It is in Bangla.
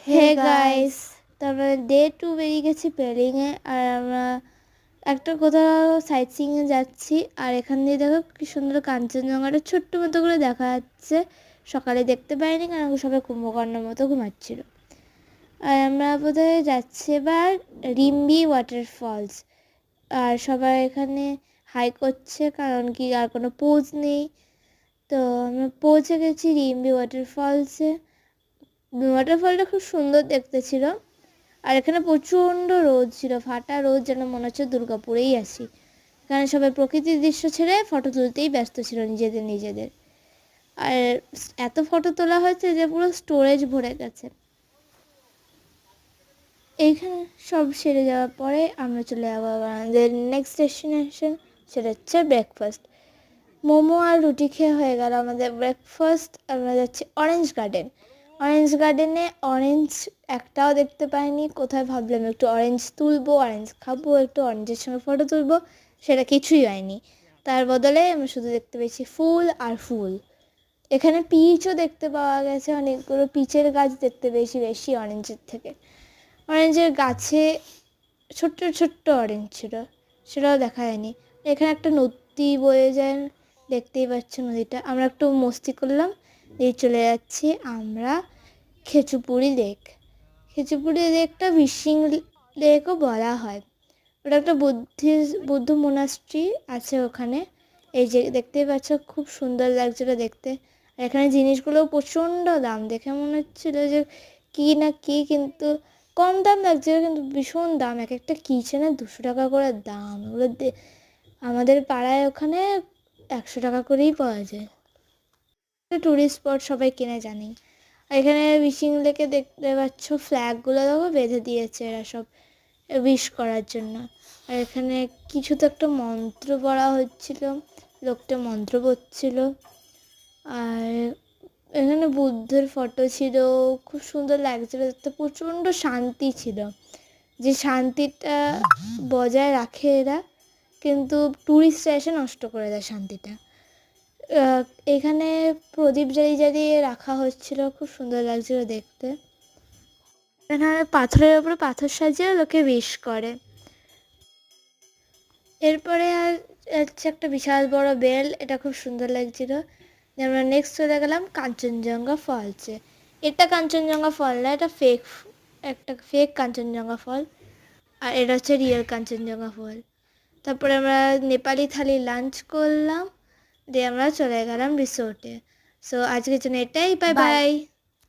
হে গাইস, তারপরে ডে 2 বেরিয়ে গেছি পেলিংয়ে। আর আমরা একটা কোথাও সাইট সিইংয়ে যাচ্ছি। আর এখান দিয়ে দেখো কি সুন্দর কাঞ্চনজঙ্ঘাটা ছোট্ট মতো করে দেখা যাচ্ছে। সকালে দেখতে পাইনি কারণ সবাই কুম্ভকর্ণের মতো ঘুমাচ্ছিল। আর আমরা বোধহয় যাচ্ছি এবার রিম্বি ওয়াটারফলস। আর সবাই এখানে হাই করছে কারণ কি আর কোনো পোজ নেই। তো আমরা পৌঁছে গেছি রিম্বি ওয়াটারফলসে। ওয়াটারফলটা খুব সুন্দর দেখতে ছিল। আর এখানে প্রচণ্ড রোদ ছিল, ফাটা রোদ, যেন মনে হচ্ছে দুর্গাপুরেই আসি। এখানে সবাই প্রকৃতির দৃশ্য ছেড়ে ফটো তুলতেই ব্যস্ত ছিল নিজেদের। আর এত ফটো তোলা হয়েছে যে পুরো স্টোরেজ ভরে গেছে। এইখানে সব সেরে যাওয়ার পরে আমরা চলে যাবো আমাদের নেক্সট ডেস্টিনেশন, সেটা হচ্ছে ব্রেকফাস্ট। মোমো আর রুটি খেয়ে হয়ে গেল আমাদের ব্রেকফাস্ট। আমরা যাচ্ছি অরেঞ্জ গার্ডেনে। অরেঞ্জ একটাও দেখতে পাইনি। কোথায় ভাবলাম একটু অরেঞ্জ তুলবো, অরেঞ্জ খাবো, একটু অরেঞ্জের সঙ্গে ফটো তুলবো, সেটা কিছুই হয়নি। তার বদলে আমরা শুধু দেখতে পেয়েছি ফুল আর ফুল। এখানে পিচও দেখতে পাওয়া গেছে, অনেকগুলো পিচের গাছ দেখতে পেয়েছি বেশি অরেঞ্জের থেকে। অরেঞ্জের গাছে ছোট্ট অরেঞ্জ ছিল, সেটাও দেখা যায়নি। এখানে একটা নদী বয়ে যায়, দেখতেই পাচ্ছ নদীটা। আমরা একটু মস্তি করলাম, দিয়ে চলে যাচ্ছি আমরা খেচুপুরি লেকটা ফিশিং লেকও বলা হয়। ওটা একটা বুদ্ধ মোনাস্ট্রি আছে ওখানে। এই যে দেখতেই পাচ্ছ, খুব সুন্দর লাগছিল দেখতে। আর এখানে জিনিসগুলো প্রচণ্ড দাম, দেখে মনে হচ্ছিল যে কী না কী, কিন্তু কম দাম লাগছিল কিন্তু ভীষণ দাম। এক একটা কিচেনে 200 টাকা করে দাম। ওগুলো আমাদের পাড়ায় ওখানে 100 টাকা করেই পাওয়া যায়। টুরিস্ট স্পট সবাই কিনে জানি। আর এখানে ফিশিং লেকে দেখতে পাচ্ছ ফ্ল্যাগগুলো দেখো বেঁধে দিয়েছে এরা সব উইশ করার জন্য। আর এখানে কিছু তো একটা মন্ত্র পড়া হচ্ছিল, লোকটা মন্ত্র পড়ছিল। আর এখানে বুদ্ধের ফটো ছিল, খুব সুন্দর লাগছিল দেখতে, প্রচণ্ড শান্তি ছিল। যে শান্তিটা বজায় রাখে এরা, কিন্তু টুরিস্টরা এসে নষ্ট করে দেয় শান্তিটা। এখানে প্রদীপ জ্বালিয়ে রাখা হচ্ছিল, খুব সুন্দর লাগছিল দেখতে। এখানে পাথরের উপরে পাথর সাজিয়ে লোকে উইশ করে। এরপরে আর হচ্ছে একটা বিশাল বড় বেল, এটা খুব সুন্দর লাগছিল। আমরা নেক্সট চলে গেলাম কাঞ্চনজঙ্ঘা ফলসে। এটা কাঞ্চনজঙ্ঘা ফল না, এটা একটা ফেক কাঞ্চনজঙ্ঘা ফল। আর এটা হচ্ছে রিয়েল কাঞ্চনজঙ্ঘা ফল। তারপরে আমরা নেপালি থালি লাঞ্চ করলাম, দিয়ে আমরা চলে গেলাম রিসোর্টে। সো আজকের জন্য এটাই, বাই বাই।